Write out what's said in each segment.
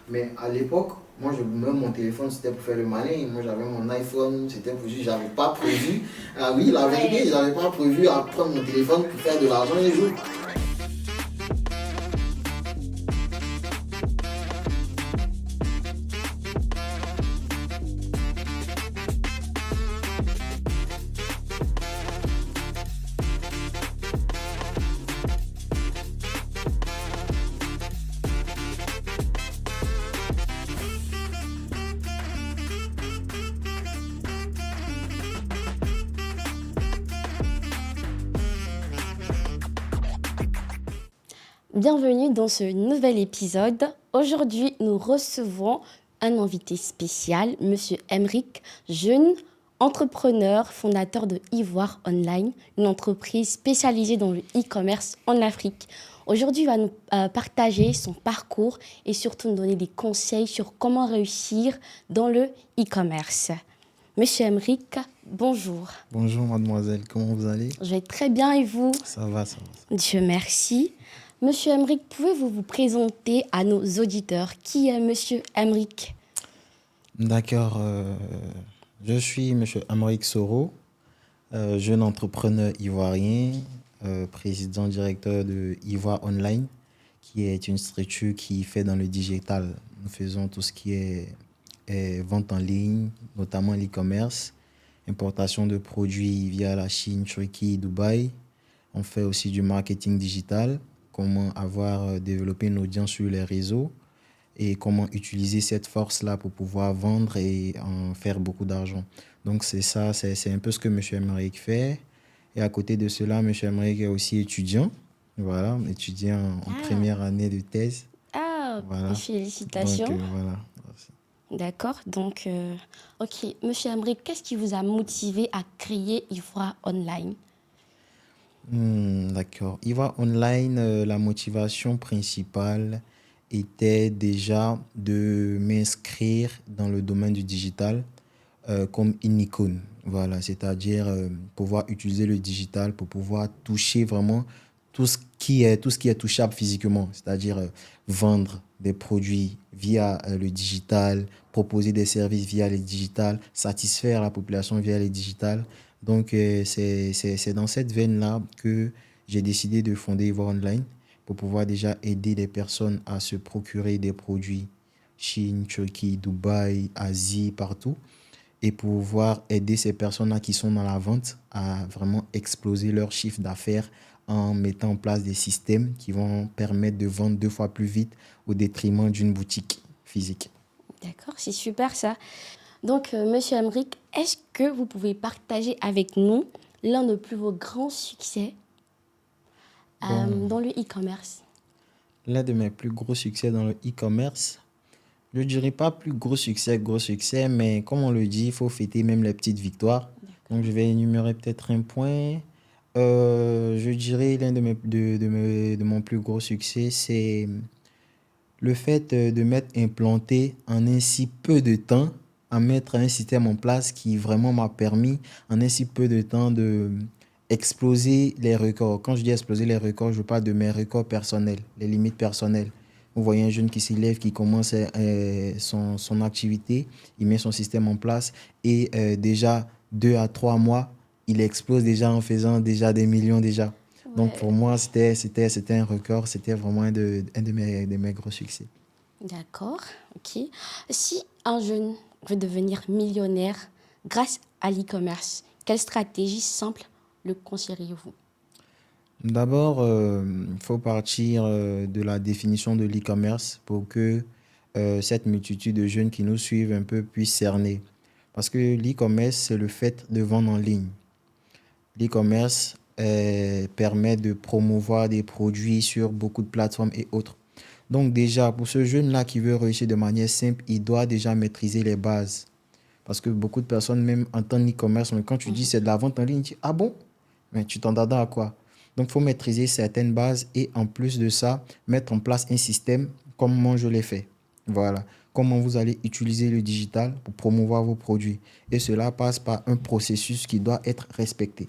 Mais à l'époque, moi, même mon téléphone, c'était pour faire le malin. Moi, j'avais mon iPhone, c'était pour juste, j'avais pas prévu. Ah oui, la vérité, Ouais. j'avais pas prévu à prendre mon téléphone pour faire de l'argent un jour. Bienvenue dans ce nouvel épisode. Aujourd'hui, nous recevons un invité spécial, Monsieur Emric, jeune entrepreneur, fondateur de Ivoire Online, une entreprise spécialisée dans le e-commerce en Afrique. Aujourd'hui, il va nous partager son parcours et surtout nous donner des conseils sur comment réussir dans le e-commerce. Monsieur Emric, bonjour. Bonjour mademoiselle, comment vous allez? Je vais très bien et vous? Ça va, ça va. Dieu merci. Monsieur Emric, pouvez-vous vous présenter à nos auditeurs? Qui est Monsieur Emric? D'accord, je suis Monsieur Amrik Soro, jeune entrepreneur ivoirien, président directeur de Ivoire Online, qui est une structure qui fait dans le digital. Nous faisons tout ce qui est vente en ligne, notamment l'e-commerce, importation de produits via la Chine, Turquie, Dubaï. On fait aussi du marketing digital, comment avoir développé une audience sur les réseaux et comment utiliser cette force-là pour pouvoir vendre et en faire beaucoup d'argent. Donc c'est ça, c'est un peu ce que M. Emmerich fait. Et à côté de cela, M. Emmerich est aussi étudiant, voilà, étudiant en Ah, première année de thèse. ah, Voilà, donc félicitations. voilà. D'accord, donc, ok. Monsieur Emric, qu'est-ce qui vous a motivé à créer Ivoire Online? D'accord. Ivoire Online, la motivation principale était déjà de m'inscrire dans le domaine du digital comme une icône. Voilà, c'est-à-dire pouvoir utiliser le digital pour pouvoir toucher vraiment tout ce qui est touchable physiquement, c'est-à-dire vendre des produits via le digital, proposer des services via le digital, satisfaire la population via le digital. Donc, c'est dans cette veine-là que j'ai décidé de fonder Ivoire Online pour pouvoir déjà aider les personnes à se procurer des produits Chine, Turquie, Dubaï, Asie, partout et pouvoir aider ces personnes-là qui sont dans la vente à vraiment exploser leur chiffre d'affaires en mettant en place des systèmes qui vont permettre de vendre 2 fois plus vite au détriment d'une boutique physique. D'accord, c'est super ça. Donc, Monsieur Emric, est-ce que vous pouvez partager avec nous l'un de plus vos grands succès Bon, dans le e-commerce? l'un de mes plus gros succès dans le e-commerce, je ne dirais pas plus gros succès, mais comme on le dit, il faut fêter même les petites victoires. D'accord. Donc, je vais énumérer peut-être un point. Je dirais l'un de mon plus gros succès, c'est le fait de m'être implanté en ainsi peu de temps, à mettre un système en place qui vraiment m'a permis en ainsi peu de temps de exploser les records. Quand je dis exploser les records, je parle de mes records personnels, les limites personnelles. Vous voyez un jeune qui s'élève, qui commence son activité, il met son système en place et déjà 2 à 3 mois, il explose déjà en faisant déjà des millions déjà. Donc pour Ouais, moi, c'était un record, c'était vraiment de mes gros succès. d'accord, ok. Si un jeune veut devenir millionnaire grâce à l'e-commerce, quelle stratégie simple le conseilleriez-vous? D'abord, il faut partir de la définition de l'e-commerce pour que cette multitude de jeunes qui nous suivent un peu puissent cerner. Parce que l'e-commerce, c'est le fait de vendre en ligne. L'e-commerce permet de promouvoir des produits sur beaucoup de plateformes et autres. Donc déjà, pour ce jeune-là qui veut réussir de manière simple, il doit déjà maîtriser les bases. Parce que beaucoup de personnes même entendent l'e-commerce, mais quand tu dis c'est de la vente en ligne, tu dis, ah bon? Mais tu t'en attends à quoi? Donc, il faut maîtriser certaines bases et en plus de ça, mettre en place un système comme moi je l'ai fait. Voilà. Comment vous allez utiliser le digital pour promouvoir vos produits. Et cela passe par un processus qui doit être respecté.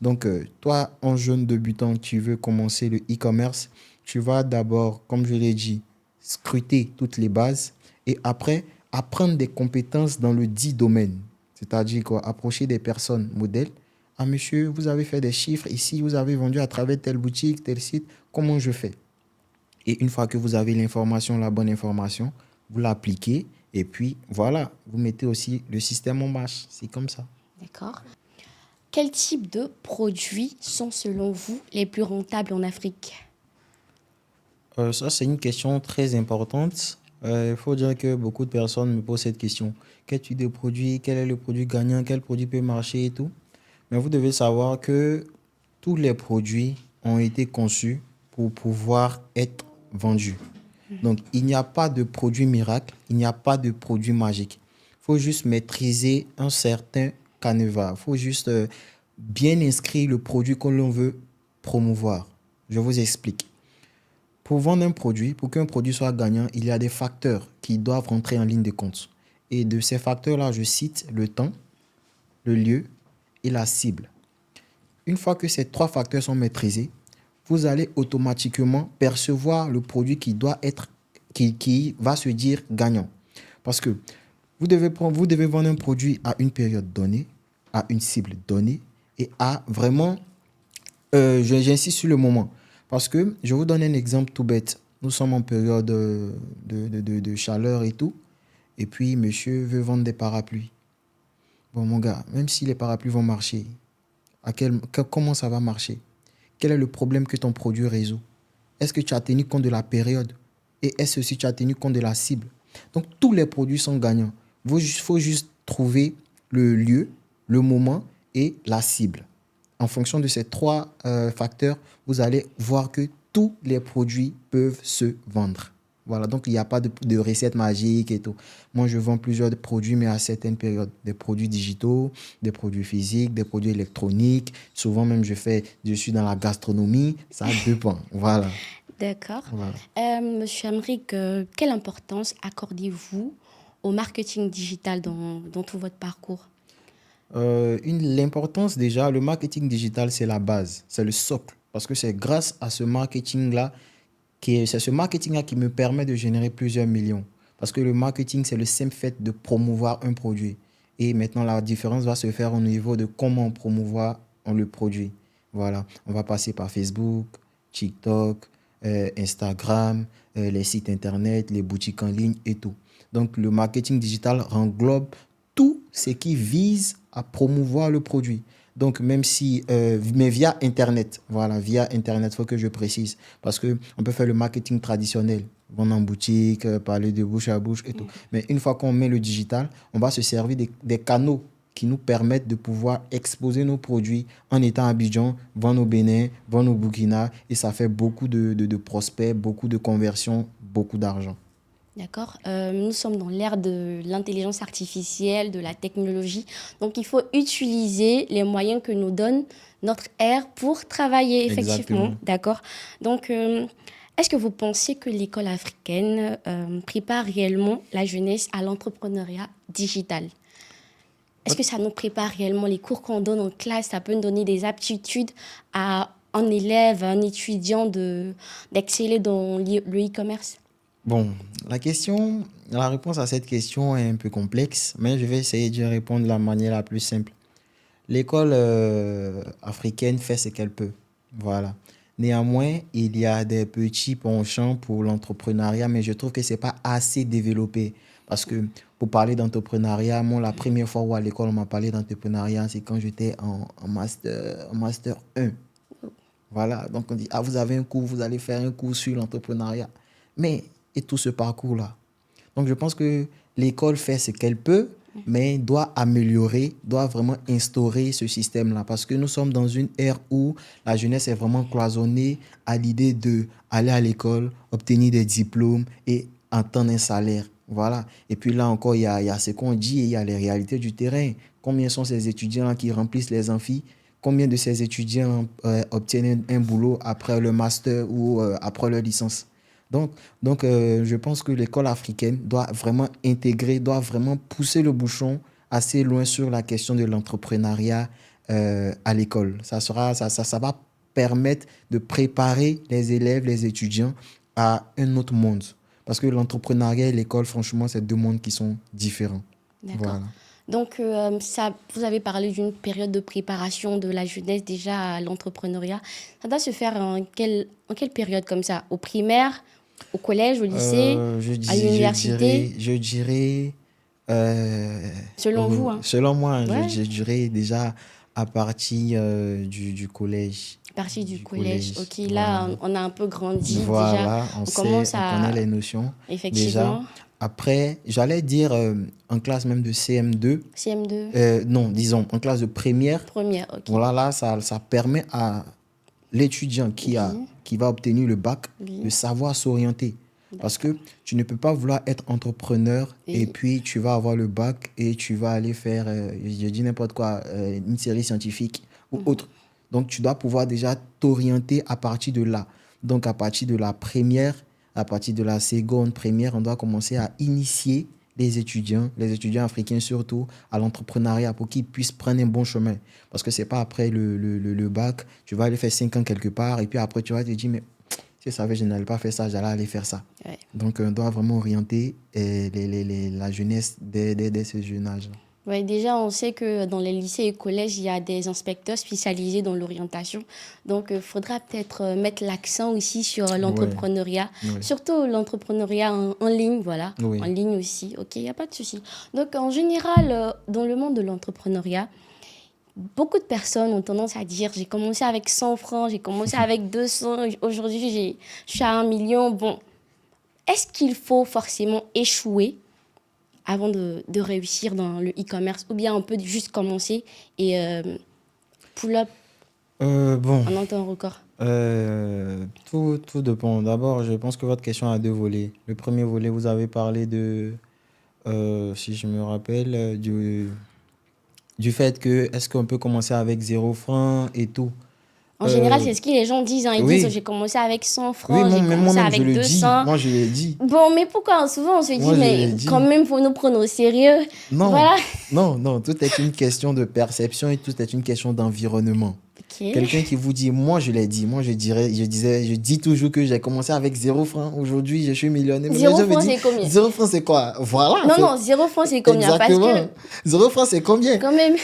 Donc, toi, en jeune débutant qui veut commencer le e-commerce, tu vas d'abord, comme je l'ai dit, scruter toutes les bases et après, apprendre des compétences dans le dit domaine. C'est-à-dire quoi? Approcher des personnes modèles. Ah, monsieur, vous avez fait des chiffres ici, vous avez vendu à travers telle boutique, tel site. Comment je fais? Et une fois que vous avez l'information, la bonne information, vous l'appliquez et puis voilà, vous mettez aussi le système en marche. C'est comme ça. D'accord. Quel type de produits sont selon vous les plus rentables en Afrique? Ça, c'est une question très importante. Il faut dire que beaucoup de personnes me posent cette question. Quel type de produit? Quel est le produit gagnant? Quel produit peut marcher et tout? Mais vous devez savoir que tous les produits ont été conçus pour pouvoir être vendus. Donc, il n'y a pas de produit miracle, il n'y a pas de produit magique. Il faut juste maîtriser un certain canevas. Il faut juste bien inscrire le produit que l'on veut promouvoir. Je vous explique. Pour vendre un produit, pour qu'un produit soit gagnant, il y a des facteurs qui doivent rentrer en ligne de compte. Et de ces facteurs-là, je cite le temps, le lieu et la cible. Une fois que ces trois facteurs sont maîtrisés, vous allez automatiquement percevoir le produit qui va se dire gagnant. Parce que vous devez vendre un produit à une période donnée, à une cible donnée et à vraiment, j'insiste sur le moment. Parce que je vous donne un exemple tout bête. Nous sommes en période de chaleur et tout. Et puis, monsieur veut vendre des parapluies. Bon, mon gars, même si les parapluies vont marcher, comment ça va marcher? Quel est le problème que ton produit résout? Est-ce que tu as tenu compte de la période? Et est-ce aussi que tu as tenu compte de la cible? Donc, tous les produits sont gagnants. Il faut juste trouver le lieu, le moment et la cible. En fonction de ces trois facteurs, vous allez voir que tous les produits peuvent se vendre. Voilà, donc il n'y a pas de recette magique et tout. Moi, je vends plusieurs produits, mais à certaines périodes. Des produits digitaux, des produits physiques, des produits électroniques. Souvent même, je suis dans la gastronomie. Ça dépend. Voilà. D'accord. Voilà. Monsieur Amric, quelle importance accordez-vous au marketing digital dans tout votre parcours? L'importance déjà, le marketing digital, c'est la base, c'est le socle. Parce que c'est grâce à ce marketing-là c'est ce marketing-là qui me permet de générer plusieurs millions. Parce que le marketing, c'est le simple fait de promouvoir un produit. Et maintenant, la différence va se faire au niveau de comment promouvoir le produit. Voilà, on va passer par Facebook, TikTok, Instagram, les sites Internet, les boutiques en ligne et tout. Donc, le marketing digital englobe tout ce qui vise à promouvoir le produit. Donc, même si, mais via Internet, voilà, via Internet, il faut que je précise. Parce qu'on peut faire le marketing traditionnel, vendre en boutique, parler de bouche à bouche et tout. Mais une fois qu'on met le digital, on va se servir des canaux qui nous permettent de pouvoir exposer nos produits en étant à Abidjan, vendre au Bénin, vendre au Burkina. Et ça fait beaucoup de prospects, beaucoup de conversions, beaucoup d'argent. D'accord. Nous sommes dans l'ère de l'intelligence artificielle, de la technologie. Donc, il faut utiliser les moyens que nous donne notre ère pour travailler, effectivement. Exactement. D'accord. Donc, est-ce que vous pensez que l'école africaine prépare réellement la jeunesse à l'entrepreneuriat digital? Est-ce que ça nous prépare réellement les cours qu'on donne en classe? Ça peut nous donner des aptitudes à un élève, à un étudiant d'exceller dans le e-commerce? Bon, la réponse à cette question est un peu complexe, mais je vais essayer d'y répondre de la manière la plus simple. L'école africaine fait ce qu'elle peut. Voilà. Néanmoins, il y a des petits penchants pour l'entrepreneuriat, mais je trouve que ce n'est pas assez développé. Parce que pour parler d'entrepreneuriat, moi, la première fois où à l'école on m'a parlé d'entrepreneuriat, c'est quand j'étais en master 1. Voilà, donc on dit, ah, vous avez un cours, vous allez faire un cours sur l'entrepreneuriat. Mais, et tout ce parcours-là? Donc, je pense que l'école fait ce qu'elle peut, mais doit améliorer, doit vraiment instaurer ce système-là. Parce que nous sommes dans une ère où la jeunesse est vraiment cloisonnée à l'idée d'aller à l'école, obtenir des diplômes et entendre un salaire. Voilà. Et puis là encore, il y a ce qu'on dit et il y a les réalités du terrain. Combien sont ces étudiants qui remplissent les amphis? Combien de ces étudiants obtiennent un boulot après le master ou après leur licence? Donc, je pense que l'école africaine doit vraiment intégrer, doit vraiment pousser le bouchon assez loin sur la question de l'entrepreneuriat à l'école. Ça va permettre de préparer les élèves, les étudiants à un autre monde. Parce que l'entrepreneuriat et l'école, franchement, c'est deux mondes qui sont différents. D'accord. Voilà. Donc, vous avez parlé d'une période de préparation de la jeunesse déjà à l'entrepreneuriat. Ça doit se faire en quelle période comme ça? Au primaire, au collège, au lycée, à l'université? Je dirais Selon vous, hein? selon moi, hein, Ouais, je dirais déjà à partir du collège. à partir du Du collège. collège, Ok, voilà. là, on a un peu grandi déjà. Voilà, On commence on connaît à... les notions déjà. Effectivement, Après, j'allais dire en classe même de CM2, CM2, non, disons en classe de première, première, ok. voilà, là, ça permet à l'étudiant Oui, qui va obtenir le bac de oui, savoir s'orienter. Parce d'accord. que tu ne peux pas vouloir être entrepreneur et Oui, puis tu vas avoir le bac et tu vas aller faire, je dis n'importe quoi, une série scientifique ou autre. Donc, tu dois pouvoir déjà t'orienter à partir de là. Donc, à partir de la première, à partir de la seconde, première, on doit commencer à initier les étudiants africains surtout, à l'entrepreneuriat pour qu'ils puissent prendre un bon chemin. Parce que c'est pas après le bac, tu vas aller faire 5 ans quelque part et puis après tu vas te dire, mais si je savais, je n'allais pas faire ça, j'allais aller faire ça. ouais. Donc, on doit vraiment orienter la jeunesse dès ce jeune âge. Ouais, déjà, on sait que dans les lycées et collèges, il y a des inspecteurs spécialisés dans l'orientation. Donc, il faudra peut-être mettre l'accent aussi sur Ouais, l'entrepreneuriat, ouais, surtout l'entrepreneuriat en ligne, voilà, en oui. ligne aussi. Ok, il n'y a pas de souci. Donc, en général, dans le monde de l'entrepreneuriat, beaucoup de personnes ont tendance à dire, j'ai commencé avec 100 francs, j'ai commencé avec 200, aujourd'hui, je suis à 1 million. Bon, est-ce qu'il faut forcément échouer avant de réussir dans le e-commerce, ou bien on peut juste commencer et pull up Bon, en un temps record. tout dépend. D'abord, je pense que votre question a deux volets. Le premier volet, vous avez parlé si je me rappelle, du fait que est-ce qu'on peut commencer avec 0 francs et tout. En général, Euh, c'est ce que les gens disent, hein. Ils disent, j'ai oui, commencé avec 100 oui, francs, j'ai commencé moi-même, je avec le dis. 200. Moi, je l'ai dit. Bon, mais pourquoi souvent on se dit, Moi, je mais l'ai quand dit. même, faut nous prendre au sérieux. Non, Voilà. non, tout est une question de perception et tout est une question d'environnement. Ok. Quelqu'un qui vous dit, moi je l'ai dit, moi je dis toujours que j'ai commencé avec 0 francs. Aujourd'hui, je suis millionnaire. Mais les 0 gens me francs, disent, c'est combien? 0 francs, c'est quoi? Voilà, Non, c'est non, 0 francs, c'est combien? Parce que, exactement. 0 francs, c'est combien? quand même,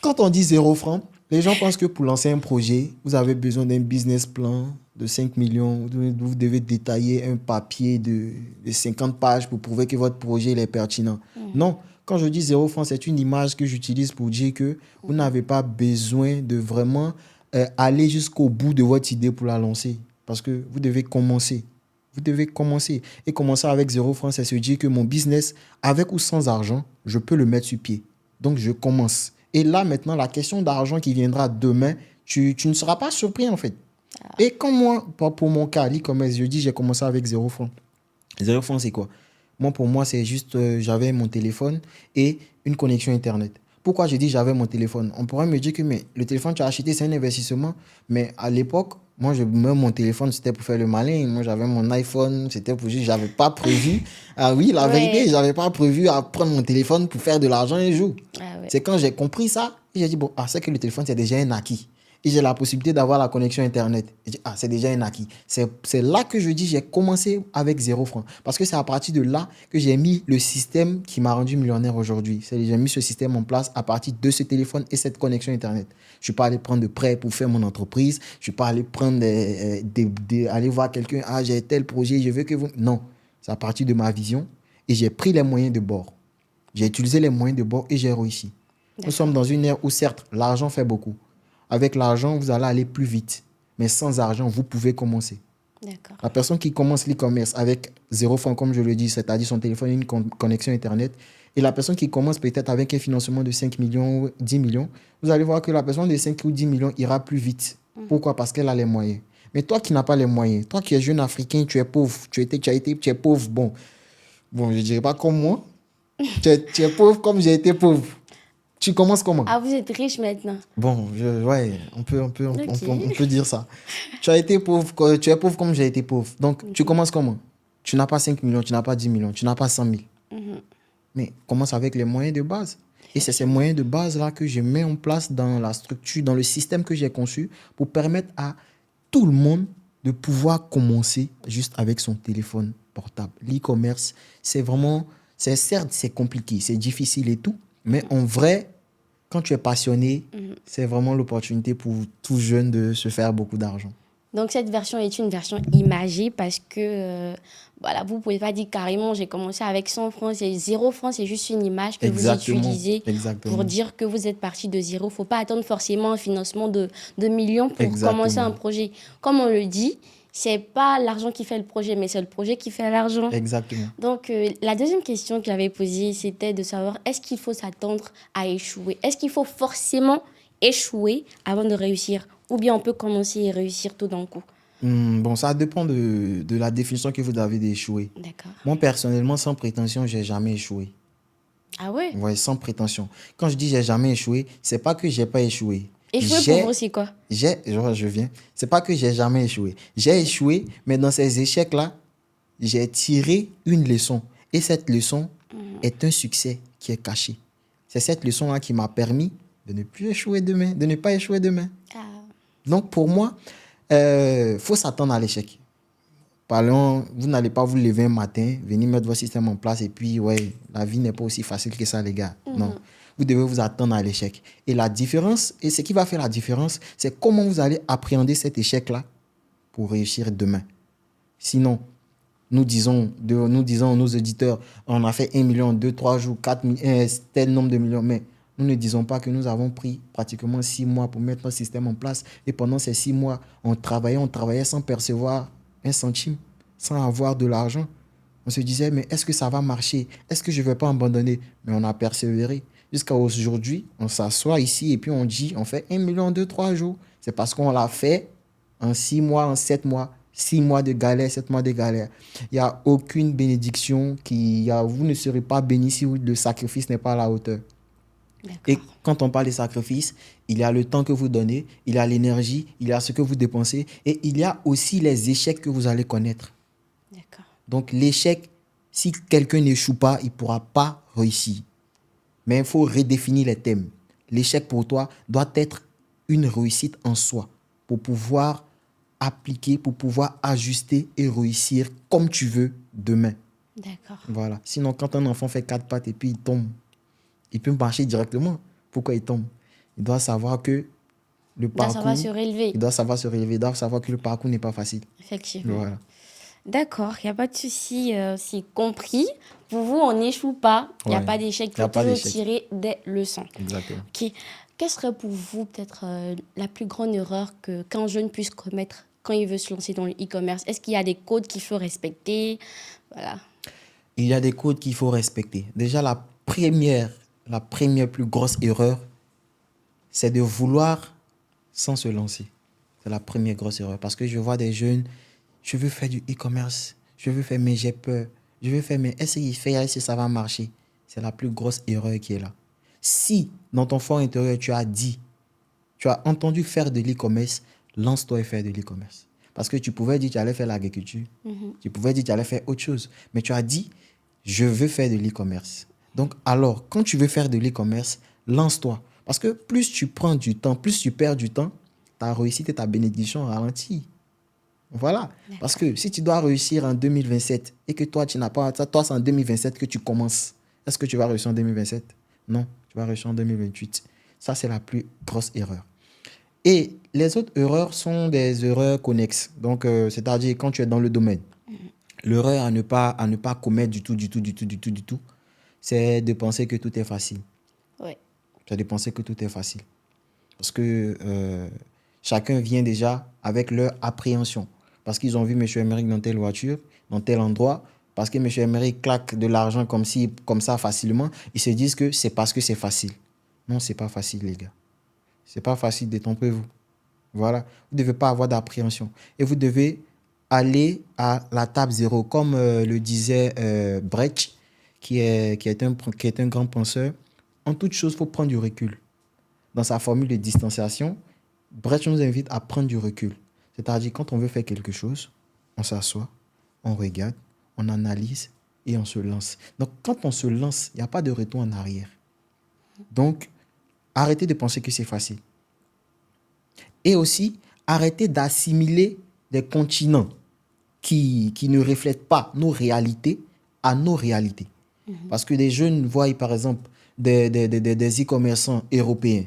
Quand on dit 0 francs, les gens pensent que pour lancer un projet, vous avez besoin d'un business plan de 5 millions. Vous devez détailler un papier de 50 pages pour prouver que votre projet il est pertinent. Non, quand je dis 0 francs, c'est une image que j'utilise pour dire que vous n'avez pas besoin de vraiment aller jusqu'au bout de votre idée pour la lancer. Parce que vous devez commencer. Vous devez commencer. Et commencer avec 0 francs, c'est se dire que mon business, avec ou sans argent, je peux le mettre sur pied. Donc, je commence. Et là, maintenant, la question d'argent qui viendra demain, tu ne seras pas surpris, en fait. Et comme moi, pour mon cas, l'e-commerce, je dis, j'ai commencé avec 0 francs. 0 francs, c'est quoi? Moi, pour moi, c'est juste, j'avais mon téléphone et une connexion Internet. Pourquoi je dis j'avais mon téléphone? On pourrait me dire que mais, le téléphone que tu as acheté, c'est un investissement. Mais à l'époque, moi, même mon téléphone, c'était pour faire le malin. Moi, j'avais mon iPhone, c'était pour juste, j'avais pas prévu. Ah oui, la vérité, ouais. j'avais pas prévu à prendre mon téléphone pour faire de l'argent un jour. Ah ouais. C'est quand j'ai compris ça, j'ai dit, bon, c'est que le téléphone, c'est déjà un acquis. Et j'ai la possibilité d'avoir la connexion Internet. Et j'ai dit, c'est déjà un acquis. C'est là que je dis, j'ai commencé avec 0 francs. Parce que c'est à partir de là que j'ai mis le système qui m'a rendu millionnaire aujourd'hui. J'ai mis ce système en place à partir de ce téléphone et cette connexion Internet. Je ne suis pas allé prendre de prêt pour faire mon entreprise. Je ne suis pas allé prendre aller voir quelqu'un, j'ai tel projet, je veux que vous... Non, c'est à partir de ma vision et j'ai pris les moyens de bord. J'ai utilisé les moyens de bord et j'ai réussi. Nous sommes dans une ère où, certes, l'argent fait beaucoup. Avec l'argent, vous allez aller plus vite. Mais sans argent, vous pouvez commencer. D'accord. La personne qui commence l'e-commerce avec 0 francs, comme je le dis, c'est-à-dire son téléphone et une connexion Internet, et la personne qui commence peut-être avec un financement de 5 millions ou 10 millions, vous allez voir que la personne de 5 ou 10 millions ira plus vite. Pourquoi? Parce qu'elle a les moyens. Mais toi qui n'as pas les moyens, toi qui es jeune africain, tu es pauvre, tu es pauvre, bon, je ne dirais pas comme moi, tu es pauvre comme j'ai été pauvre. Tu commences comment? Ah, vous êtes riche maintenant. Bon, ouais, Ok. on peut dire ça. Tu as été pauvre, tu es pauvre comme j'ai été pauvre. Donc, tu commences comment? Tu n'as pas 5 millions, tu n'as pas 10 millions, tu n'as pas 100 000. Mais commence avec les moyens de base. Et c'est ces moyens de base-là que je mets en place dans la structure, dans le système que j'ai conçu pour permettre à tout le monde de pouvoir commencer juste avec son téléphone portable. L'e-commerce, certes, c'est compliqué, c'est difficile et tout, mais en vrai, quand tu es passionné, c'est vraiment l'opportunité pour tout jeune de se faire beaucoup d'argent. Donc, cette version est une version imagée parce que, voilà, vous ne pouvez pas dire carrément, j'ai commencé avec 100 francs, c'est 0 francs, c'est juste une image que vous Exactement, utilisez pour exactement, dire que vous êtes parti de zéro. Il ne faut pas attendre forcément un financement de millions pour commencer un exactement, projet. Comme on le dit, ce n'est pas l'argent qui fait le projet, mais c'est le projet qui fait l'argent. exactement. Donc, la deuxième question que j'avais posée, c'était de savoir, est-ce qu'il faut s'attendre à échouer? Est-ce qu'il faut forcément échouer avant de réussir? Ou bien on peut commencer et réussir tout d'un coup? Bon, ça dépend de la définition que vous avez d'échouer. D'accord. Moi, personnellement, sans prétention, j'ai jamais échoué. Ah ouais? Ouais, sans prétention. Quand je dis j'ai jamais échoué, c'est pas que j'ai pas échoué. Échouer pour vous, c'est quoi? Je viens. C'est pas que j'ai jamais échoué. J'ai échoué, mais dans ces échecs-là, j'ai tiré une leçon. Et cette leçon est un succès qui est caché. C'est cette leçon-là qui m'a permis de ne plus échouer demain, de ne pas échouer demain. Ah, Donc, pour moi, faut s'attendre à l'échec. Parlons, vous n'allez pas vous lever un matin, venir mettre votre système en place et puis, ouais, la vie n'est pas aussi facile que ça, les gars. Non. Vous devez vous attendre à l'échec. Et la différence, et ce qui va faire la différence, c'est comment vous allez appréhender cet échec-là pour réussir demain. Sinon, nous disons à nos auditeurs, on a fait 1 million, 2, 3 jours, 4 millions, tel nombre de millions, mais nous ne disons pas que nous avons pris pratiquement 6 mois pour mettre notre système en place. Et pendant ces 6 mois, on travaillait sans percevoir un centime, sans avoir de l'argent. On se disait, mais est-ce que ça va marcher? Est-ce que je ne vais pas abandonner? Mais on a persévéré. Jusqu'à aujourd'hui, on s'assoit ici et puis on dit, on fait 1 million, 2, 3 jours. C'est parce qu'on l'a fait en 6 mois, en 7 mois. 6 mois de galère, 7 mois de galère. Il n'y a aucune bénédiction vous ne serez pas béni si le sacrifice n'est pas à la hauteur. Et d'accord. quand on parle de sacrifice, il y a le temps que vous donnez, il y a l'énergie, il y a ce que vous dépensez et il y a aussi les échecs que vous allez connaître. D'accord. Donc l'échec, si quelqu'un n'échoue pas, il ne pourra pas réussir. Mais il faut redéfinir les thèmes. L'échec pour toi doit être une réussite en soi pour pouvoir appliquer, pour pouvoir ajuster et réussir comme tu veux demain. D'accord. Voilà. Sinon, quand un enfant fait 4 pattes et puis il tombe, il peut marcher directement. Pourquoi il tombe? Il doit savoir que le Donc, ça va parcours, se relever, il doit savoir se relever, il doit savoir que le parcours n'est pas facile. effectivement. Voilà. D'accord, il n'y a pas de souci, c'est compris. Pour vous, on n'échoue pas, il n'y a Ouais. pas d'échec, il Il n'y a faut pas toujours d'échec. tirer des leçons. Exactement. Ok. Quelle serait pour vous peut-être la plus grande erreur qu'un jeune puisse commettre quand il veut se lancer dans le e-commerce? Est-ce qu'il y a des codes qu'il faut respecter? Voilà. Il y a des codes qu'il faut respecter. Déjà, la première plus grosse erreur, c'est de vouloir sans se lancer. C'est la première grosse erreur. Parce que je vois des jeunes, je veux faire du e-commerce, je veux faire, mais j'ai peur. Je veux faire, mais est-ce qu'il fait, est-ce que ça va marcher? C'est la plus grosse erreur qui est là. Si, dans ton fort intérieur, tu as entendu faire de l'e-commerce, lance-toi et fais de l'e-commerce. Parce que tu pouvais dire que tu allais faire l'agriculture, tu pouvais dire que tu allais faire autre chose, mais tu as dit, je veux faire de l'e-commerce. Donc, alors, quand tu veux faire de l'e-commerce, lance-toi. Parce que plus tu prends du temps, plus tu perds du temps, ta réussite et ta bénédiction ralentissent. Voilà. Parce que si tu dois réussir en 2027 et que toi, tu n'as pas, toi, c'est en 2027 que tu commences, est-ce que tu vas réussir en 2027? Non, tu vas réussir en 2028. Ça, c'est la plus grosse erreur. Et les autres erreurs sont des erreurs connexes. Donc, c'est-à-dire quand tu es dans le domaine, l'erreur à ne pas commettre du tout, c'est de penser que tout est facile. Ouais. C'est de penser que tout est facile. Parce que chacun vient déjà avec leur appréhension. Parce qu'ils ont vu M. Emerick dans telle voiture, dans tel endroit. Parce que M. Emerick claque de l'argent comme ça facilement. Ils se disent que c'est parce que c'est facile. Non, c'est pas facile, les gars. C'est pas facile, détrompez-vous. Voilà. Vous ne devez pas avoir d'appréhension. Et vous devez aller à la table zéro. Comme le disait Brecht, qui est un grand penseur. En toute chose, il faut prendre du recul. Dans sa formule de distanciation, Brecht nous invite à prendre du recul. C'est-à-dire, quand on veut faire quelque chose, on s'assoit, on regarde, on analyse et on se lance. Donc, quand on se lance, il n'y a pas de retour en arrière. Donc, arrêtez de penser que c'est facile. Et aussi, arrêtez d'assimiler des continents. qui ne reflètent pas nos réalités à nos réalités. Parce que des jeunes voient, par exemple, des e-commerçants européens.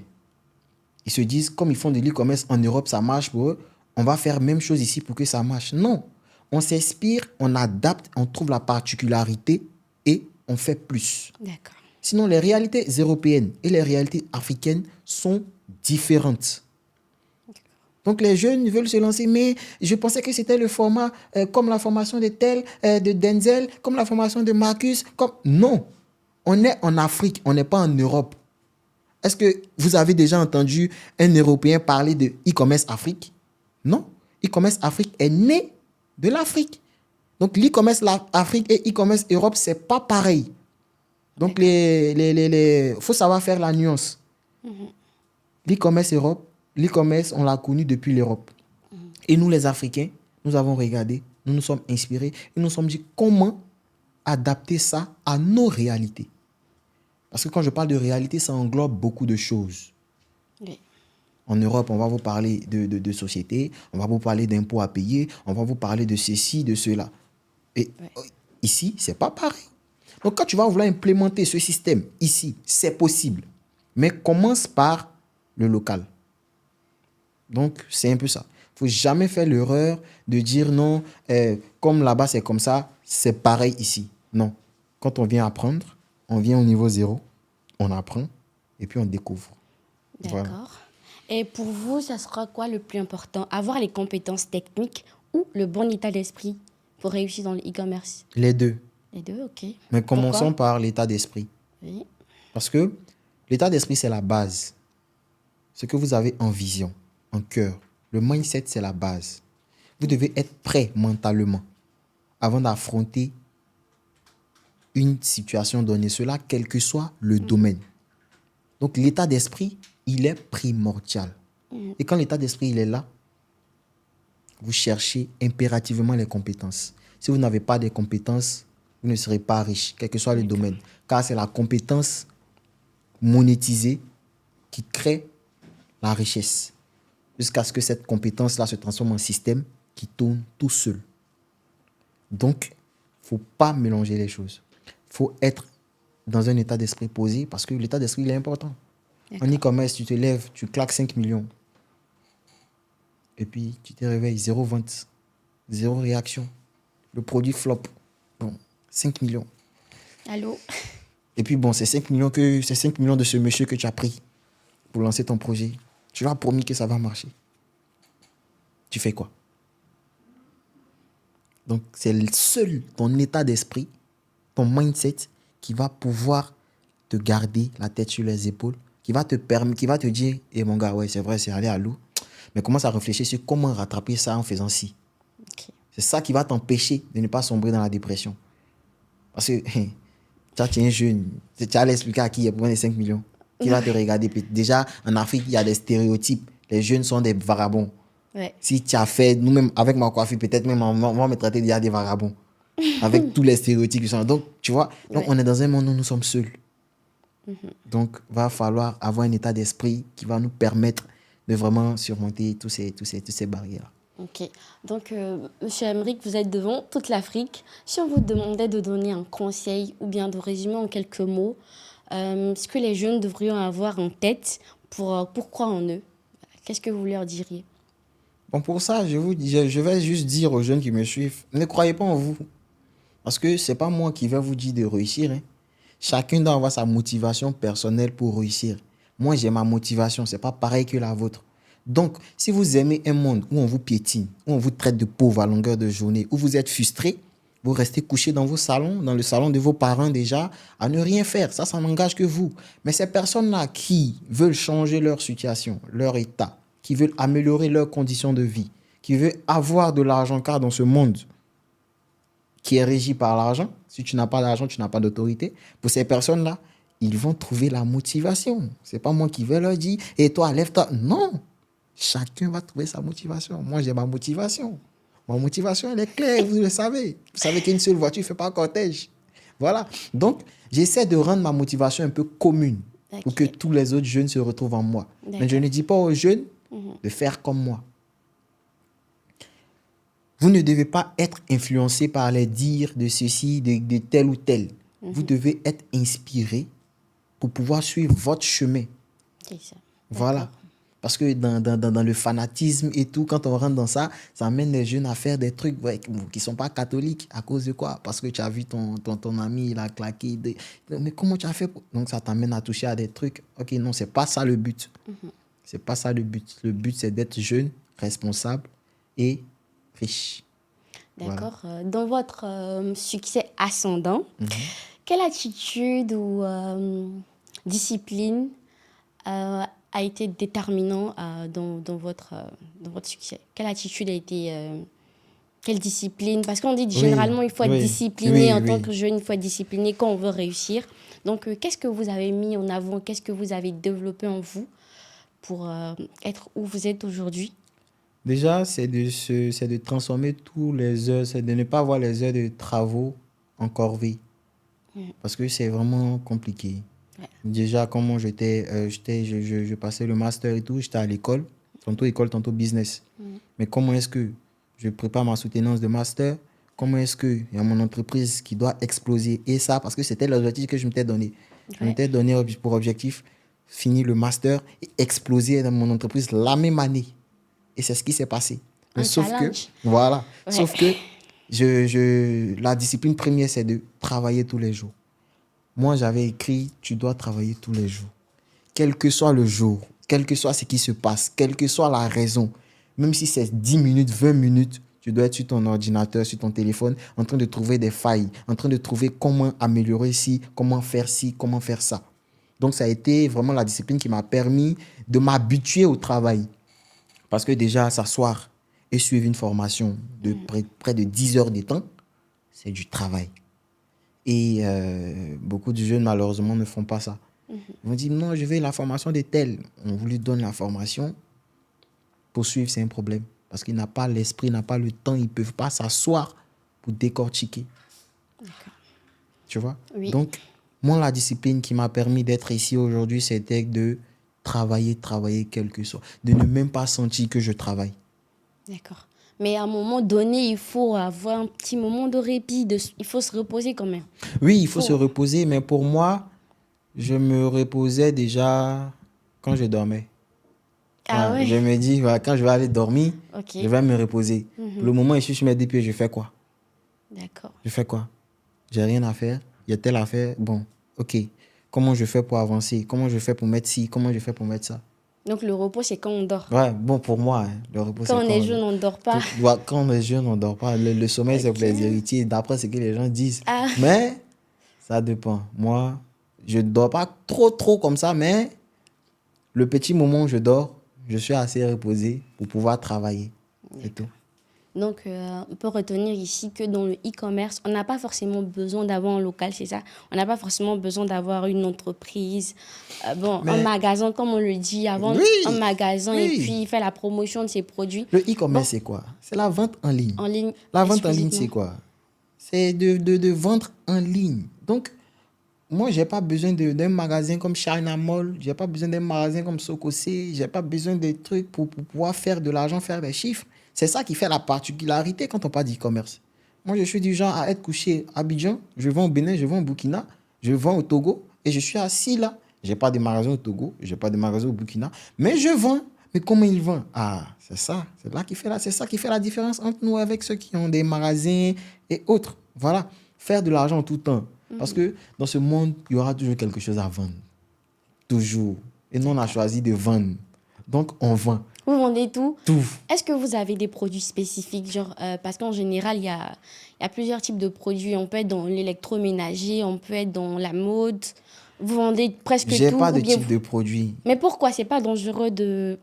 Ils se disent, comme ils font de l'e-commerce en Europe, ça marche pour eux, on va faire la même chose ici pour que ça marche. Non, on s'inspire, on adapte, on trouve la particularité et on fait plus. D'accord. Sinon, les réalités européennes et les réalités africaines sont différentes. Donc, les jeunes veulent se lancer, mais je pensais que c'était le format comme la formation de tel, de Denzel, comme la formation de Marcus. Non, on est en Afrique, on n'est pas en Europe. Est-ce que vous avez déjà entendu un Européen parler de e-commerce Afrique? Non, e-commerce Afrique est né de l'Afrique. Donc, l'e-commerce Afrique et e-commerce Europe, ce n'est pas pareil. Donc, il faut savoir faire la nuance. L'e-commerce Europe, l'e-commerce, on l'a connu depuis l'Europe. Et nous, les Africains, nous avons regardé, nous nous sommes inspirés et nous nous sommes dit comment adapter ça à nos réalités. Parce que quand je parle de réalité, ça englobe beaucoup de choses. Oui. En Europe, on va vous parler de société, on va vous parler d'impôts à payer, on va vous parler de ceci, de cela. Et ici, ce n'est pas pareil. Donc, quand tu vas vouloir implémenter ce système ici, c'est possible. Mais commence par le local. Donc, c'est un peu ça. Il ne faut jamais faire l'erreur de dire non, comme là-bas c'est comme ça, c'est pareil ici. Non. Quand on vient apprendre, on vient au niveau 0, on apprend et puis on découvre. D'accord. Voilà. Et pour vous, ça sera quoi le plus important? Avoir les compétences techniques ou le bon état d'esprit pour réussir dans le e-commerce? Les deux. Les deux, ok. Mais commençons par l'état d'esprit. Oui. Parce que l'état d'esprit, c'est la base. Ce que vous avez en vision, en cœur. Le mindset, c'est la base. Vous devez être prêt mentalement avant d'affronter une situation donnée. Cela, quel que soit le domaine. Donc, l'état d'esprit, il est primordial. Et quand l'état d'esprit, il est là, vous cherchez impérativement les compétences. Si vous n'avez pas de compétences, vous ne serez pas riche, quel que soit le domaine. Car c'est la compétence monétisée qui crée la richesse. Jusqu'à ce que cette compétence-là se transforme en système qui tourne tout seul. Donc, il ne faut pas mélanger les choses. Il faut être dans un état d'esprit posé parce que l'état d'esprit, il est important. En e-commerce, tu te lèves, tu claques 5 millions. Et puis, tu te réveilles, 0 vente, 0 réaction. Le produit flop. Bon, 5 millions. Allô? Et puis, bon, c'est 5 millions de ce monsieur que tu as pris pour lancer ton projet. Tu lui as promis que ça va marcher. Tu fais quoi? Donc, c'est seul ton état d'esprit, ton mindset, qui va pouvoir te garder la tête sur les épaules, qui va te dire, mon gars, ouais, c'est vrai, c'est aller à l'eau, mais commence à réfléchir sur comment rattraper ça en faisant ci. Okay. C'est ça qui va t'empêcher de ne pas sombrer dans la dépression. Parce que tu es un jeune, tu as l'expliquer à qui il y a besoin de 5 millions, qui va te regarder. Déjà, en Afrique, il y a des stéréotypes. Les jeunes sont des vagabonds. Ouais. Si tu as fait, nous-mêmes, avec ma coiffure, peut-être même on va me traiter déjà des vagabonds. Avec tous les stéréotypes qui sont là. Donc, tu vois, donc on est dans un monde où nous sommes seuls. Donc, il va falloir avoir un état d'esprit qui va nous permettre de vraiment surmonter toutes ces barrières. Ok. Donc, Monsieur Emerick, vous êtes devant toute l'Afrique. Si on vous demandait de donner un conseil ou bien de résumer en quelques mots ce que les jeunes devraient avoir en tête pour croire en eux, qu'est-ce que vous leur diriez? Bon, pour ça, je vais juste dire aux jeunes qui me suivent, ne croyez pas en vous. Parce que ce n'est pas moi qui vais vous dire de réussir. Hein. Chacun doit avoir sa motivation personnelle pour réussir. Moi, j'ai ma motivation. Ce n'est pas pareil que la vôtre. Donc, si vous aimez un monde où on vous piétine, où on vous traite de pauvre à longueur de journée, où vous êtes frustré, vous restez couché dans vos salons, dans le salon de vos parents déjà, à ne rien faire. Ça n'engage que vous. Mais ces personnes-là qui veulent changer leur situation, leur état, qui veulent améliorer leurs conditions de vie, qui veulent avoir de l'argent, car dans ce monde qui est régi par l'argent, si tu n'as pas d'argent, tu n'as pas d'autorité, pour ces personnes-là, ils vont trouver la motivation. Ce n'est pas moi qui vais leur dire, et toi, lève-toi. Non, chacun va trouver sa motivation. Moi, j'ai ma motivation. Ma motivation, elle est claire, vous le savez. Vous savez qu'une seule voiture ne fait pas cortège. Voilà. Donc, j'essaie de rendre ma motivation un peu commune pour que tous les autres jeunes se retrouvent en moi. Mais je ne dis pas aux jeunes de faire comme moi. Vous ne devez pas être influencé par les dires de ceci, de tel ou tel. Vous devez être inspiré pour pouvoir suivre votre chemin. C'est ça. Voilà. D'accord. Parce que dans le fanatisme et tout, quand on rentre dans ça, ça amène les jeunes à faire des trucs qui ne sont pas catholiques. À cause de quoi? Parce que tu as vu ton ami, il a claqué. Mais comment tu as fait Donc, ça t'amène à toucher à des trucs. Ok, non, c'est pas ça le but. C'est pas ça le but. Le but, c'est d'être jeune, responsable et riche. D'accord. Dans votre succès ascendant, quelle attitude ou discipline a été déterminant dans votre succès? Quelle attitude a été... quelle discipline? Parce qu'on dit Oui, généralement, il faut être oui, discipliné oui, en tant oui. que jeune, il faut être discipliné quand on veut réussir. Donc, qu'est-ce que vous avez mis en avant? Qu'est-ce que vous avez développé en vous pour être où vous êtes aujourd'hui? Déjà, c'est de transformer tous les heures, c'est de ne pas voir les heures de travaux en corvée. Parce que c'est vraiment compliqué. Ouais. Déjà, comment je passais le master et tout, j'étais à l'école, tantôt, tantôt business. Mais comment est-ce que je prépare ma soutenance de master? Comment est-ce qu'il y a mon entreprise qui doit exploser? Et ça, parce que c'était l'objectif que je m'étais donné. Je Ouais. m'étais donné pour objectif finir le master et exploser dans mon entreprise la même année. Et c'est ce qui s'est passé. Mais Un sauf que, challenge. voilà, Ouais. sauf que la discipline première, c'est de travailler tous les jours. Moi, j'avais écrit, tu dois travailler tous les jours. Quel que soit le jour, quel que soit ce qui se passe, quelle que soit la raison, même si c'est 10 minutes, 20 minutes, tu dois être sur ton ordinateur, sur ton téléphone, en train de trouver des failles, en train de trouver comment améliorer ci, comment faire ça. Donc, ça a été vraiment la discipline qui m'a permis de m'habituer au travail. Parce que déjà, s'asseoir et suivre une formation de près de 10 heures de temps, c'est du travail. Et beaucoup de jeunes, malheureusement, ne font pas ça. Ils vont dire, non, je veux la formation de tel. On vous lui donne la formation. Pour suivre, c'est un problème. Parce qu'il n'a pas l'esprit, il n'a pas le temps, ils ne peuvent pas s'asseoir pour décortiquer. Tu vois? Oui. Donc, moi, la discipline qui m'a permis d'être ici aujourd'hui, c'était de travailler, quel que soit. De ne même pas sentir que je travaille. D'accord. Mais à un moment donné, il faut avoir un petit moment de répit. Il faut se reposer quand même. Oui, il faut se reposer, mais pour moi, je me reposais déjà quand je dormais. Ah ouais? Je me dis, voilà, quand je vais aller dormir, Ok. je vais me reposer. Pour le moment, je suis sur mes deux pieds, je fais quoi? D'accord. Je fais quoi? J'ai rien à faire. Il y a telle affaire. Bon, ok. Comment je fais pour avancer? Comment je fais pour mettre ci? Comment je fais pour mettre ça? Donc le repos, c'est quand on dort. Ouais, bon, pour moi, hein, le repos, Quand c'est on quand est jeune, on ne dort pas. quand on est jeune, on ne dort pas. Le sommeil, c'est pour les Ok. héritiers, d'après ce que les gens disent. Ah, Mais, ça dépend. Moi, je ne dors pas trop comme ça, mais le petit moment où je dors, je suis assez reposé pour pouvoir travailler. C'est tout. donc on peut retenir ici que dans le e-commerce, on n'a pas forcément besoin d'avoir un local, c'est ça? On n'a pas forcément besoin d'avoir une entreprise. Un Mais, magasin, comme on le dit, avant un oui, magasin et oui. puis faire la promotion de ses produits. Le Bon, e-commerce, c'est quoi? C'est la vente en ligne. en ligne La vente en ligne, exclusivement. c'est quoi? C'est de vendre en ligne. Donc, moi, je n'ai pas besoin d'un magasin comme China Mall. Je n'ai pas besoin d'un magasin comme Sokosé. Je n'ai pas besoin de trucs pour pouvoir faire de l'argent, faire des chiffres. C'est ça qui fait la particularité quand on parle d'e-commerce. Moi, je suis du genre à être couché à Abidjan. Je vends au Bénin, je vends au Burkina, je vends au Togo et je suis assis là. Je n'ai pas de magasin au Togo, je n'ai pas de magasin au Burkina, mais je vends. Mais comment ils vendent? Ah, c'est ça. C'est ça qui fait la différence entre nous avec ceux qui ont des magasins et autres. Voilà. Faire de l'argent tout le temps. Parce que dans ce monde, il y aura toujours quelque chose à vendre. Toujours. Et nous, on a choisi de vendre. Donc, on vend Vous vendez tout. tout. Est-ce que vous avez des produits spécifiques, parce qu'en général, il y a plusieurs types de produits. On peut être dans l'électroménager, on peut être dans la mode. Vous vendez presque J'ai tout pas ou de bien type de produit. Mais pourquoi c'est pas dangereux de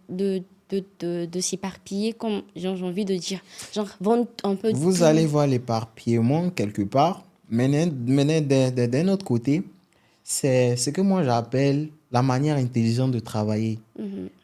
s'éparpiller, comme j'ai envie de dire? Genre, vendre un peu de Vous tout. allez voir l'éparpillement quelque part. Mais d'un autre côté, c'est ce que moi j'appelle la manière intelligente de travailler.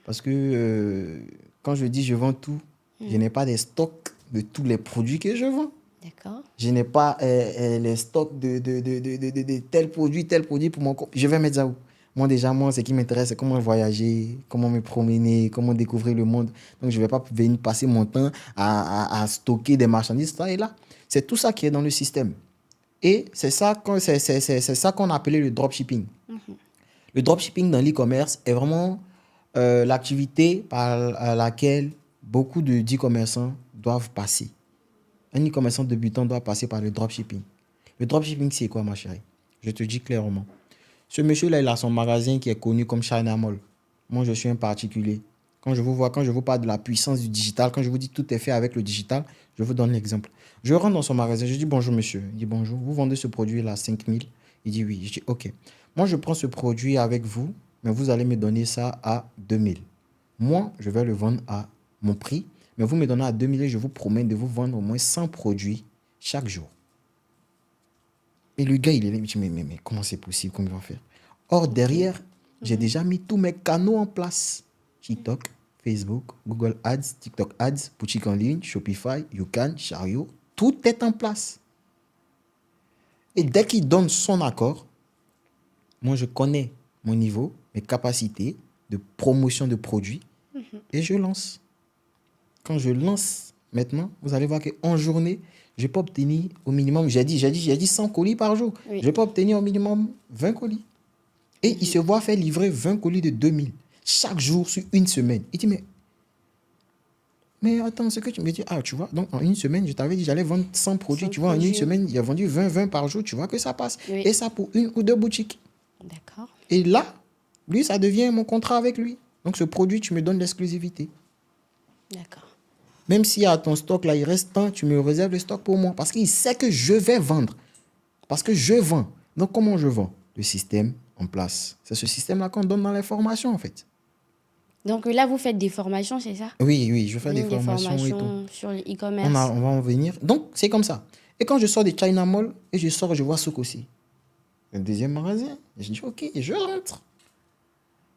Parce que quand je dis je vends tout, je n'ai pas des stocks de tous les produits que je vends. D'accord. Je n'ai pas les stocks de tel produit pour mon compte. Je vais mettre ça où? Moi, déjà, ce qui m'intéresse, c'est comment voyager, comment me promener, comment découvrir le monde. Donc, je ne vais pas venir passer mon temps à stocker des marchandises, ça et là. C'est tout ça qui est dans le système. Et c'est ça qu'on appelait le dropshipping. Le dropshipping dans l'e-commerce est vraiment l'activité par laquelle beaucoup de e-commerçants doivent passer. Un e-commerçant débutant doit passer par le dropshipping. Le dropshipping, c'est quoi, ma chérie? Je te dis clairement. Ce monsieur-là, il a son magasin qui est connu comme China Mall. Moi, je suis un particulier. Quand je vous parle de la puissance du digital, quand je vous dis tout est fait avec le digital, je vous donne l'exemple. Je rentre dans son magasin, je dis bonjour monsieur. Il dit bonjour, vous vendez ce produit-là à 5 000? Il dit oui. Je dis ok. Moi, je prends ce produit avec vous, mais vous allez me donner ça à 2 000. Moi, je vais le vendre à mon prix, mais vous me donnez à 2 000 et je vous promets de vous vendre au moins 100 produits chaque jour. Et le gars, il est là, il me dit, mais comment c'est possible, comment il va faire? Or, derrière, j'ai déjà mis tous mes canaux en place. TikTok, Facebook, Google Ads, TikTok Ads, boutique en ligne, Shopify, YouCan, Chariot, tout est en place. Et dès qu'il donne son accord, moi, je connais mon niveau, mes capacités de promotion de produits et je lance. Quand je lance maintenant, vous allez voir qu'en journée, je peux obtenir au minimum, j'ai dit 100 colis par jour. Oui. Je peux obtenir au minimum 20 colis. Et il se voit faire livrer 20 colis de 2000 chaque jour sur une semaine. Il dit, mais attends, ce que tu me dis, tu vois, donc en une semaine, je t'avais dit, j'allais vendre 100 produits. 100 tu vois, en une produits. semaine, il a vendu 20 par jour. Tu vois que ça passe. Oui. Et ça pour une ou deux boutiques. D'accord. Et là, lui, ça devient mon contrat avec lui. Donc ce produit, tu me donnes l'exclusivité. D'accord. Même si à ton stock, là, il reste tant, tu me réserves le stock pour moi. Parce qu'il sait que je vais vendre. Parce que je vends. Donc, comment je vends? Le système en place. C'est ce système-là qu'on donne dans les formations, en fait. Donc là, vous faites des formations, c'est ça? Oui, je fais des formations et tout. Sur le On e-commerce. va en venir. Donc, c'est comme ça. Et quand je sors de China Mall, et je sors, je vois Souk aussi. Le deuxième magasin. Et je dis, ok, je rentre.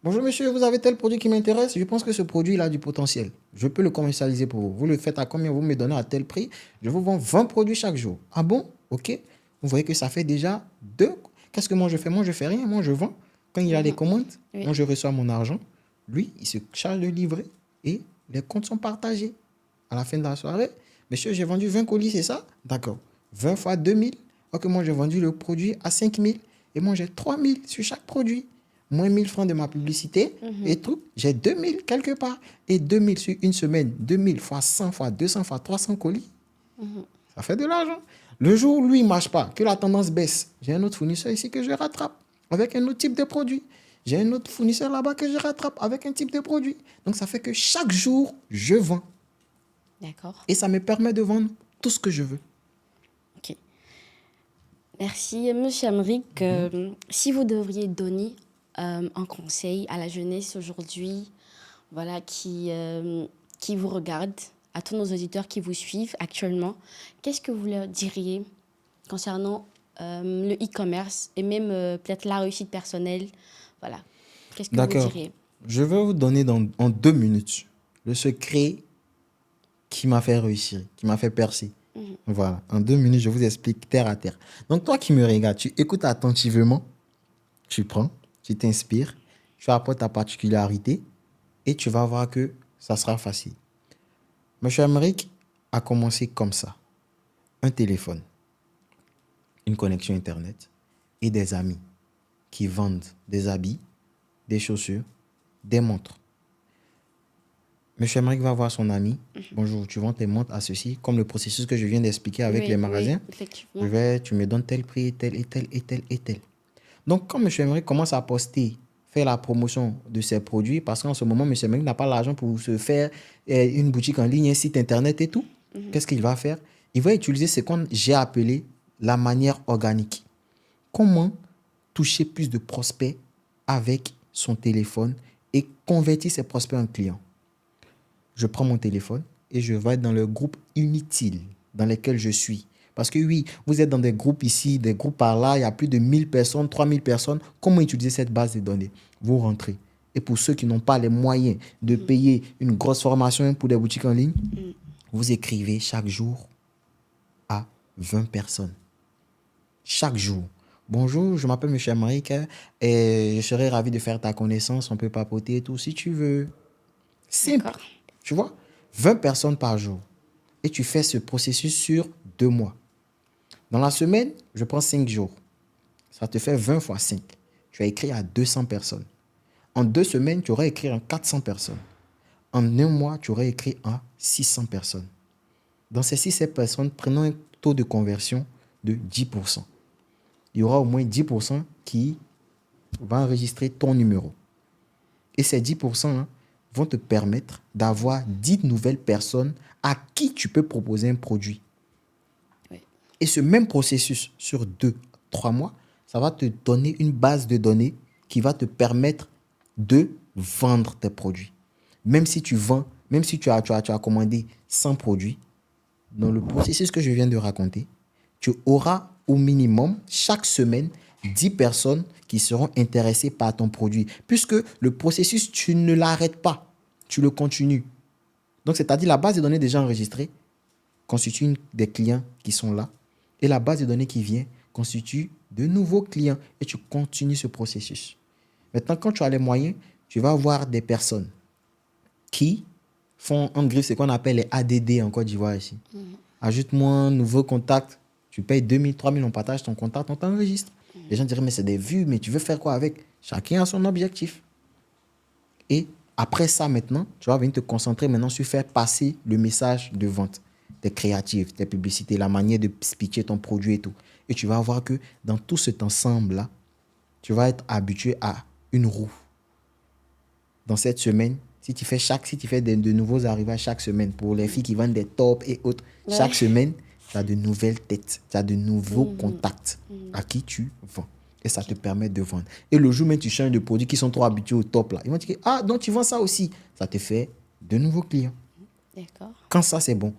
Bonjour monsieur, vous avez tel produit qui m'intéresse. Je pense que ce produit il a du potentiel. Je peux le commercialiser pour vous. Vous le faites à combien? Vous me donnez à tel prix. Je vous vends 20 produits chaque jour. Ah bon? Ok. Vous voyez que ça fait déjà 2. Qu'est-ce que moi je fais? Moi je fais rien. Moi je vends. Quand il a des commandes, moi je reçois mon argent. Lui, il se charge de livrer et les comptes sont partagés. À la fin de la soirée, monsieur, j'ai vendu 20 colis, c'est ça? D'accord. 20 fois 2000. Ok, moi j'ai vendu le produit à 5000 et moi j'ai 3000 sur chaque produit. Moins 1000 francs de ma publicité et tout, j'ai 2000 quelque part. Et 2000 sur une semaine, 2000 fois 100 fois 200 fois 300 colis, ça fait de l'argent. Le jour où lui ne marche pas, que la tendance baisse, j'ai un autre fournisseur ici que je rattrape avec un autre type de produit. J'ai un autre fournisseur là-bas que je rattrape avec un type de produit. Donc ça fait que chaque jour, je vends. D'accord. Et ça me permet de vendre tout ce que je veux. Ok. Merci, Monsieur Amric. Si vous devriez donner un conseil à la jeunesse aujourd'hui, voilà, qui vous regarde, à tous nos auditeurs qui vous suivent actuellement, qu'est-ce que vous leur diriez concernant le e-commerce et même peut-être la réussite personnelle? Voilà. Qu'est-ce que vous D'accord. diriez? Je vais vous donner en 2 minutes le secret qui m'a fait réussir, qui m'a fait percer. Voilà. En 2 minutes, je vous explique terre à terre. Donc, toi qui me regardes, tu écoutes attentivement, tu prends, tu t'inspires, tu apportes ta particularité et tu vas voir que ça sera facile. Monsieur Amérique a commencé comme ça. Un téléphone, une connexion Internet et des amis qui vendent des habits, des chaussures, des montres. Monsieur Amérique va voir son ami. Bonjour, tu vends tes montres à ceci, comme le processus que je viens d'expliquer avec les magasins. Oui, effectivement. Tu me donnes tel prix, tel et tel et tel et tel. Donc, quand monsieur Amérique commence à poster, faire la promotion de ses produits, parce qu'en ce moment, monsieur Amérique n'a pas l'argent pour se faire une boutique en ligne, un site internet et tout, qu'est-ce qu'il va faire? Il va utiliser ce que j'ai appelé la manière organique. Comment toucher plus de prospects avec son téléphone et convertir ses prospects en clients? Je prends mon téléphone et je vais dans le groupe inutile dans lequel je suis. Parce que oui, vous êtes dans des groupes ici, des groupes par là, il y a plus de 1000 personnes, 3000 personnes. Comment utiliser cette base de données? Vous rentrez. Et pour ceux qui n'ont pas les moyens de payer une grosse formation pour des boutiques en ligne, vous écrivez chaque jour à 20 personnes. Chaque jour. Bonjour, je m'appelle Monsieur Amérique et je serais ravi de faire ta connaissance. On peut papoter et tout si tu veux. Simple, D'accord. tu vois. 20 personnes par jour. Et tu fais ce processus sur 2 mois. Dans la semaine, je prends 5 jours. Ça te fait 20 fois 5. Tu as écrit à 200 personnes. En 2 semaines, tu aurais écrit à 400 personnes. En un mois, tu aurais écrit à 600 personnes. Dans ces 600 personnes, prenons un taux de conversion de 10%. Il y aura au moins 10% qui va enregistrer ton numéro. Et ces 10% là, vont te permettre d'avoir 10 nouvelles personnes à qui tu peux proposer un produit. Oui. Et ce même processus sur 2, 3 mois, ça va te donner une base de données qui va te permettre de vendre tes produits. Même si tu vends, même si tu as commandé 100 produits, dans le processus que je viens de raconter, tu auras au minimum chaque semaine 10 personnes qui seront intéressées par ton produit. Puisque le processus, tu ne l'arrêtes pas, tu le continues. Donc, c'est-à-dire la base de données déjà enregistrée constitue des clients qui sont là. Et la base de données qui vient constitue de nouveaux clients. Et tu continues ce processus. Maintenant, quand tu as les moyens, tu vas avoir des personnes qui font, en griffe, ce qu'on appelle les ADD en Côte d'Ivoire ici. Ajoute-moi un nouveau contact. Tu payes 2000, 3000, on partage ton contact, on t'enregistre. Les gens diraient, mais c'est des vues, mais tu veux faire quoi avec? Chacun a son objectif. Et après ça, maintenant, tu vas venir te concentrer maintenant sur faire passer le message de vente, tes créatives, tes publicités, la manière de pitcher ton produit et tout. Et tu vas voir que dans tout cet ensemble-là, tu vas être habitué à une roue. Dans cette semaine, si tu fais de nouveaux arrivages chaque semaine, pour les filles qui vendent des tops et autres, chaque semaine, tu as de nouvelles têtes, tu as de nouveaux contacts à qui tu vends. Et ça te permet de vendre. Et le jour même, tu changes de produits qui sont trop habitués au top là. Ils vont te dire, ah, donc tu vends ça aussi. Ça te fait de nouveaux clients. D'accord. Quand ça, c'est bon.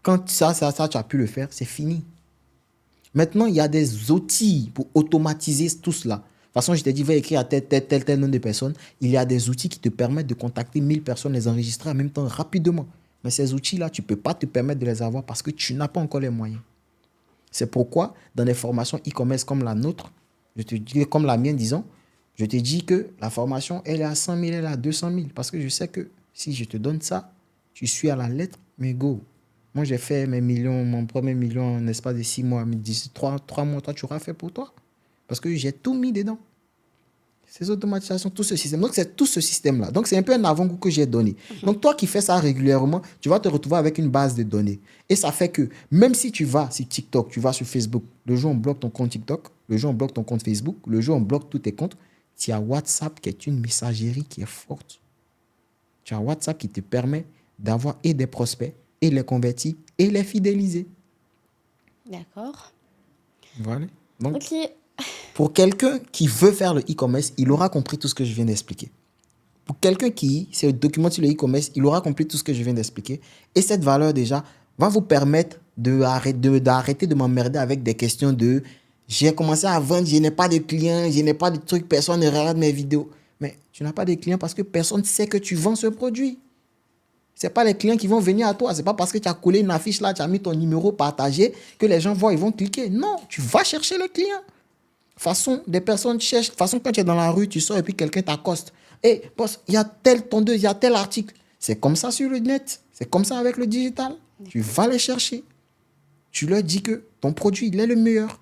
Quand ça, tu as pu le faire, c'est fini. Maintenant, il y a des outils pour automatiser tout cela. De toute façon, je t'ai dit, va écrire à tel nombre de personnes. Il y a des outils qui te permettent de contacter 1000 personnes, les enregistrer en même temps rapidement. Mais ces outils-là, tu ne peux pas te permettre de les avoir parce que tu n'as pas encore les moyens. C'est pourquoi, dans des formations e-commerce comme la nôtre, je te dis, comme la mienne, disons, je te dis que la formation, elle est à 100 000, elle est à 200 000. Parce que je sais que si je te donne ça, tu suis à la lettre, mais go. Moi, j'ai fait mes millions, mon premier million en espace de 6 mois, 3 mois, toi, tu auras fait pour toi. Parce que j'ai tout mis dedans. Ces automatisations, tout ce système. Donc, c'est tout ce système-là. Donc, c'est un peu un avant-goût que j'ai donné. Donc, toi qui fais ça régulièrement, tu vas te retrouver avec une base de données. Et ça fait que, même si tu vas sur TikTok, tu vas sur Facebook, le jour où on bloque ton compte TikTok, le jour où on bloque ton compte Facebook, le jour où on bloque tous tes comptes, tu as WhatsApp qui est une messagerie qui est forte. Tu as WhatsApp qui te permet d'avoir et des prospects, et les convertir, et les fidéliser. D'accord. Voilà. Donc, Ok. pour quelqu'un qui veut faire le e-commerce, il aura compris tout ce que je viens d'expliquer. Pour quelqu'un qui se documente sur le e-commerce, il aura compris tout ce que je viens d'expliquer. Et cette valeur, déjà, va vous permettre d'arrêter de m'emmerder avec des questions de j'ai commencé à vendre, je n'ai pas de clients, je n'ai pas de trucs, personne ne regarde mes vidéos. Mais tu n'as pas de clients parce que personne ne sait que tu vends ce produit. Ce n'est pas les clients qui vont venir à toi. Ce n'est pas parce que tu as collé une affiche là, tu as mis ton numéro partagé que les gens voient, ils vont cliquer. Non, tu vas chercher les clients. Façon, des personnes cherchent. Façon, quand tu es dans la rue, tu sors et puis quelqu'un t'accoste. Hé, boss, il y a telle tondeuse, il y a tel article. C'est comme ça sur le net. C'est comme ça avec le digital. Tu vas les chercher. Tu leur dis que ton produit, il est le meilleur.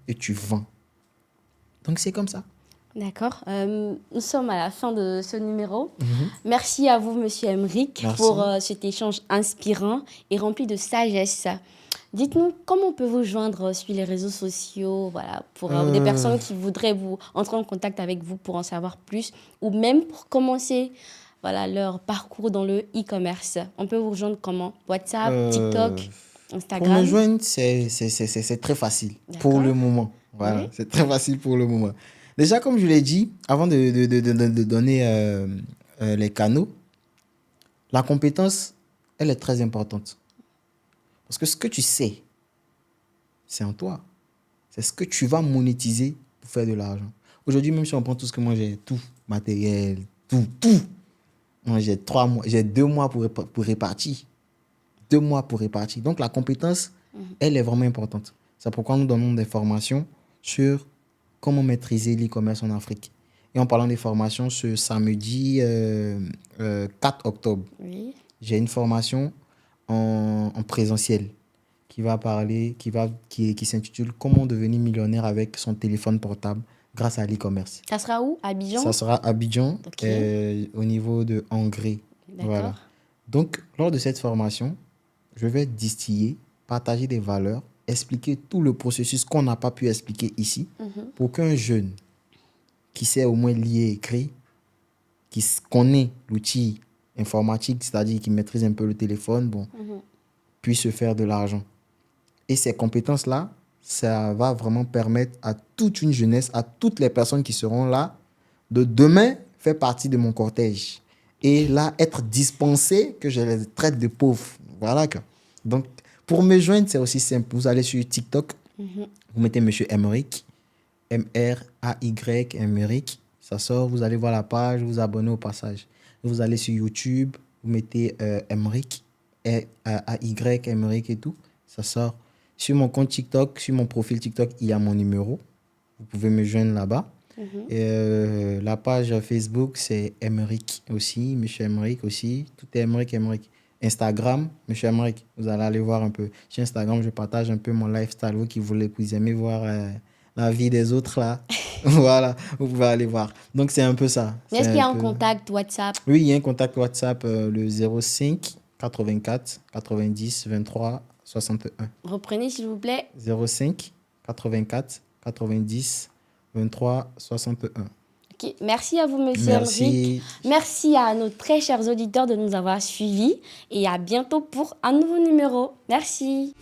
Et tu vends. Donc, c'est comme ça. D'accord. Nous sommes à la fin de ce numéro. Merci à vous, Monsieur Emerick, Merci. pour cet échange inspirant et rempli de sagesse. Dites-nous comment on peut vous joindre sur les réseaux sociaux, voilà, pour des personnes qui voudraient vous entrer en contact avec vous pour en savoir plus, ou même pour commencer, voilà, leur parcours dans le e-commerce. On peut vous rejoindre comment? WhatsApp, TikTok, Pour Instagram? me joindre, c'est très facile pour D'accord. le moment. Voilà, Oui. c'est très facile pour le moment. Déjà, comme je l'ai dit, avant de donner les canaux, la compétence, elle est très importante. Parce que ce que tu sais, c'est en toi. C'est ce que tu vas monétiser pour faire de l'argent. Aujourd'hui, même si on prend tout ce que moi j'ai, tout, matériel, tout. Moi, j'ai 2 mois pour répartir. 2 mois pour répartir. Donc, la compétence, elle est vraiment importante. C'est pourquoi nous donnons des formations sur comment maîtriser l'e-commerce en Afrique. Et en parlant des formations, ce samedi 4 octobre, Oui. j'ai une formation en présentiel qui va parler, qui s'intitule Comment devenir millionnaire avec son téléphone portable grâce à l'e-commerce. Ça sera où? À Ça Abidjan? sera à Abidjan, Ok. au niveau de Hongrie. D'accord. Voilà. Donc, lors de cette formation, je vais distiller, partager des valeurs, expliquer tout le processus qu'on n'a pas pu expliquer ici pour qu'un jeune qui sait au moins lire et écrire, connaît l'outil informatique, c'est-à-dire qui maîtrise un peu le téléphone, bon, puisse se faire de l'argent. Et ces compétences-là, ça va vraiment permettre à toute une jeunesse, à toutes les personnes qui seront là, de demain faire partie de mon cortège. Et là, être dispensé que je les traite de pauvres. Voilà. Donc, pour me joindre, c'est aussi simple. Vous allez sur TikTok, vous mettez Monsieur Emerick, M-R-A-Y, Emerick. Ça sort, vous allez voir la page, vous abonnez au passage. Vous allez sur YouTube, vous mettez Emerick, A-Y, Emerick et tout. Ça sort. Sur mon compte TikTok, sur mon profil TikTok, il y a mon numéro. Vous pouvez me joindre là-bas. Et la page Facebook, c'est Emerick aussi, Monsieur Emerick aussi. Tout est Emerick, Emerick. Instagram, Monsieur Emerick, vous allez aller voir un peu. Sur Instagram, je partage un peu mon lifestyle. Vous aimez voir la vie des autres là. Voilà, vous pouvez aller voir. Donc, c'est un peu ça. Est-ce qu'il y a un contact WhatsApp? Oui, il y a un contact WhatsApp, le 05 84 90 23 61. Reprenez, s'il vous plaît. 05 84 90 23 61. Ok. Merci à vous, Monsieur Merci. Emerick. Merci à nos très chers auditeurs de nous avoir suivis et à bientôt pour un nouveau numéro. Merci.